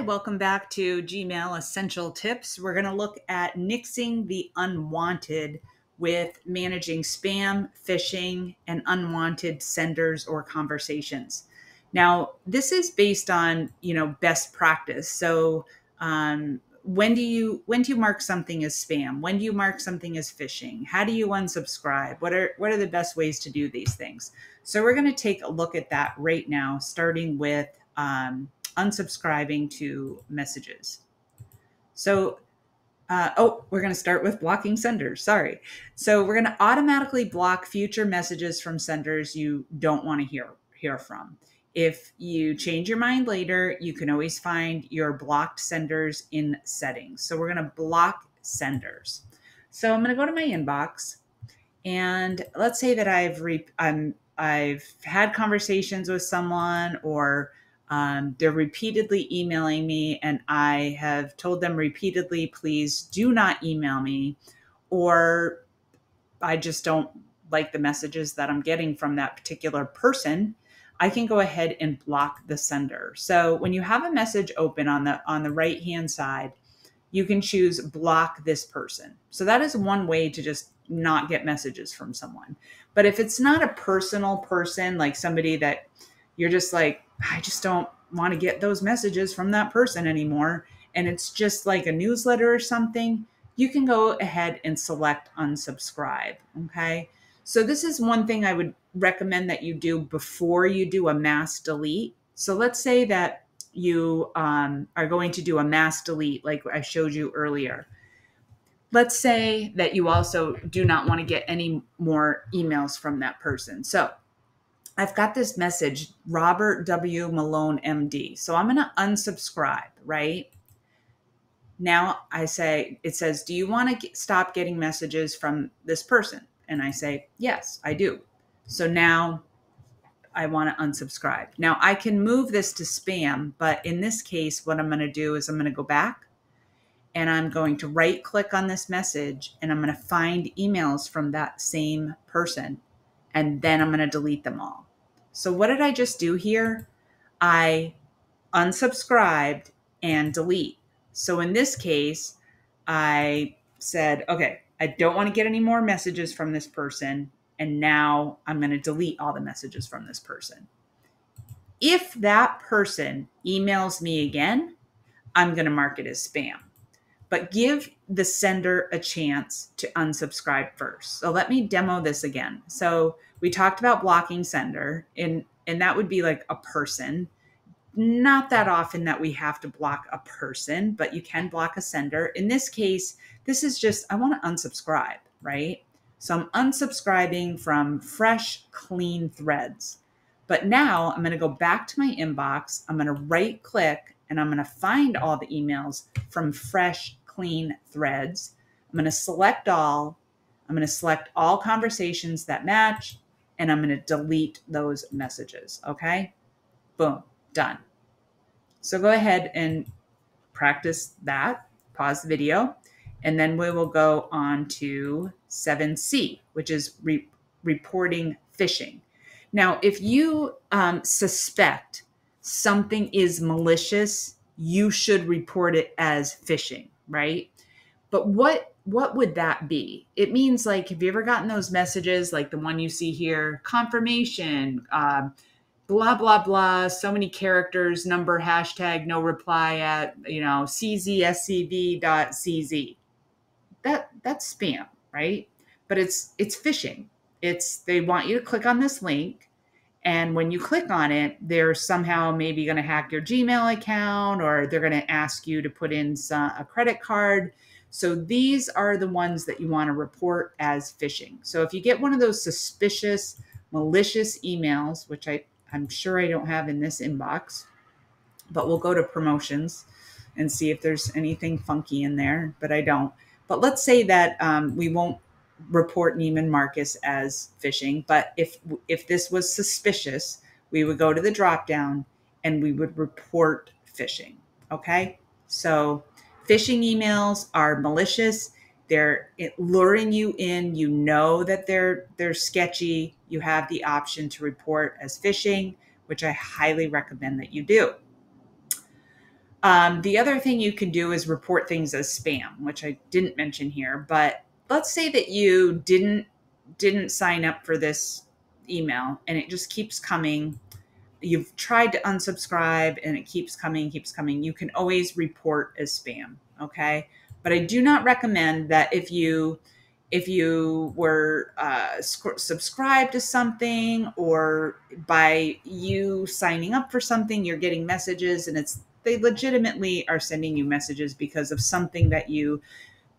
Hi, welcome back to Gmail Essential Tips. We're going to look at nixing the unwanted with managing spam, phishing, and unwanted senders or conversations. Now, this is based on, best practice. So, when do you mark something as spam? When do you mark something as phishing? How do you unsubscribe? What are the best ways to do these things? So, we're going to take a look at that right now, starting with unsubscribing to messages. So, we're going to start with blocking senders. Sorry. So we're going to automatically block future messages from senders you don't want to hear from. If you change your mind later, you can always find your blocked senders in settings. So we're going to block senders. So I'm going to go to my inbox, and let's say that I've had conversations with someone, or they're repeatedly emailing me, and I have told them repeatedly, please do not email me, or I just don't like the messages that I'm getting from that particular person. I can go ahead and block the sender. So when you have a message open on the right hand side, you can choose block this person. So that is one way to just not get messages from someone. But if it's not a personal person, like somebody that you're just like, I just don't want to get those messages from that person anymore, and it's just like a newsletter or something, you can go ahead and select unsubscribe. Okay. So this is one thing I would recommend that you do before you do a mass delete. So let's say that you are going to do a mass delete like I showed you earlier. Let's say that you also do not want to get any more emails from that person. So I've got this message, Robert W. Malone, MD. So I'm going to unsubscribe, right? Now it says, do you want to stop getting messages from this person? And I say, yes, I do. So now I want to unsubscribe. Now I can move this to spam, but in this case, what I'm going to do is I'm going to go back, and I'm going to right click on this message, and I'm going to find emails from that same person, and then I'm going to delete them all. So what did I just do here? I unsubscribed and delete. So in this case, I said, okay, I don't want to get any more messages from this person. And now I'm going to delete all the messages from this person. If that person emails me again, I'm going to mark it as spam. But give the sender a chance to unsubscribe first. So let me demo this again. So we talked about blocking sender, and that would be like a person. Not that often that we have to block a person, but you can block a sender. In this case, this is just, I want to unsubscribe, right? So I'm unsubscribing from fresh, clean threads. But now I'm going to go back to my inbox. I'm going to right click, and I'm going to find all the emails from fresh, clean threads. I'm going to select all. I'm going to select all conversations that match, and I'm going to delete those messages. Okay. Boom. Done. So go ahead and practice that. Pause the video, and then we will go on to 7C, which is reporting phishing. Now, if you suspect something is malicious, you should report it as phishing, right? But what would that be? It means, like, have you ever gotten those messages like the one you see here, confirmation, blah, blah, blah, so many characters, number, hashtag, no reply at, czscv.cz. That's spam, right? But it's phishing. They want you to click on this link. And when you click on it, they're somehow maybe going to hack your Gmail account, or they're going to ask you to put in a credit card. So these are the ones that you want to report as phishing. So if you get one of those suspicious, malicious emails, which I'm sure I don't have in this inbox, but we'll go to promotions and see if there's anything funky in there, but I don't. But let's say that we won't report Neiman Marcus as phishing, but if this was suspicious, we would go to the dropdown and we would report phishing. Okay, so phishing emails are malicious. They're luring you in. You know that they're sketchy. You have the option to report as phishing, which I highly recommend that you do. The other thing you can do is report things as spam, which I didn't mention here. But let's say that you didn't sign up for this email and it just keeps coming. You've tried to unsubscribe and it keeps coming, keeps coming. You can always report as spam. Okay. But I do not recommend that if you were subscribed to something, or by you signing up for something, you're getting messages and they legitimately are sending you messages because of something that you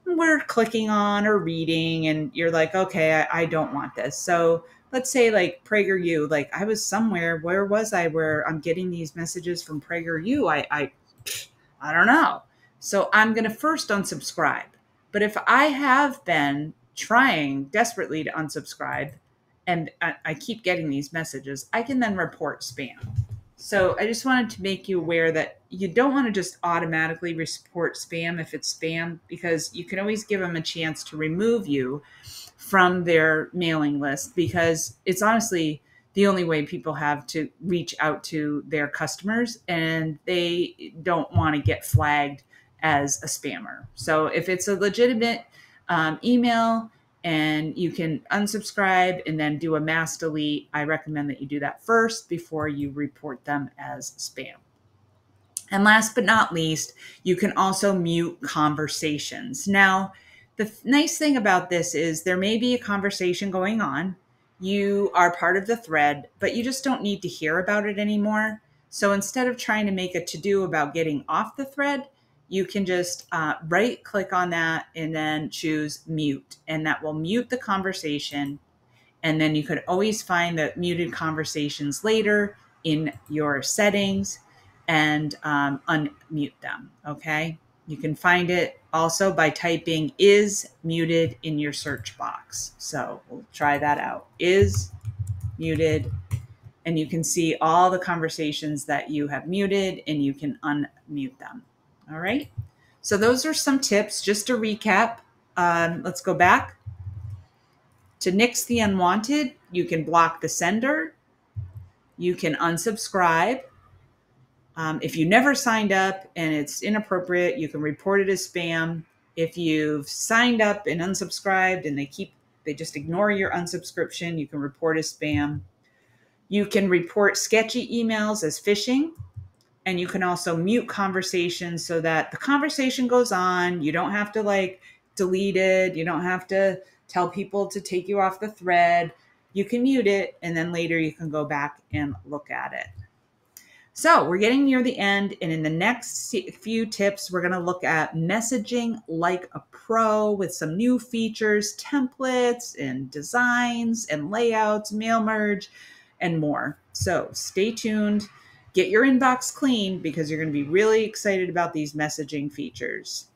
were clicking on or reading, and you're like, okay, I don't want this. So let's say like PragerU, like I was somewhere, where was I, where I'm getting these messages from PragerU? I don't know. So I'm going to first unsubscribe. But if I have been trying desperately to unsubscribe and I keep getting these messages, I can then report spam. So I just wanted to make you aware that you don't want to just automatically report spam if it's spam, because you can always give them a chance to remove you from their mailing list, because it's honestly the only way people have to reach out to their customers, and they don't want to get flagged as a spammer. So if it's a legitimate email and you can unsubscribe and then do a mass delete, I recommend that you do that first before you report them as spam. And last but not least, you can also mute conversations. Now, the nice thing about this is there may be a conversation going on. You are part of the thread, but you just don't need to hear about it anymore. So instead of trying to make a to-do about getting off the thread, you can just right click on that and then choose mute, and that will mute the conversation. And then you could always find the muted conversations later in your settings and unmute them. Okay. You can find it also by typing "is muted" in your search box. So we'll try that out. Is muted. And you can see all the conversations that you have muted and you can unmute them. All right. So those are some tips. Just to recap, let's go back. To nix the unwanted, you can block the sender. You can unsubscribe. If you never signed up and it's inappropriate, you can report it as spam. If you've signed up and unsubscribed and they just ignore your unsubscription, you can report as spam. You can report sketchy emails as phishing. And you can also mute conversations so that the conversation goes on. You don't have to delete it. You don't have to tell people to take you off the thread. You can mute it, and then later you can go back and look at it. So we're getting near the end, and in the next few tips, we're going to look at messaging like a pro with some new features, templates and designs and layouts, mail merge, and more. So stay tuned. Get your inbox clean, because you're going to be really excited about these messaging features.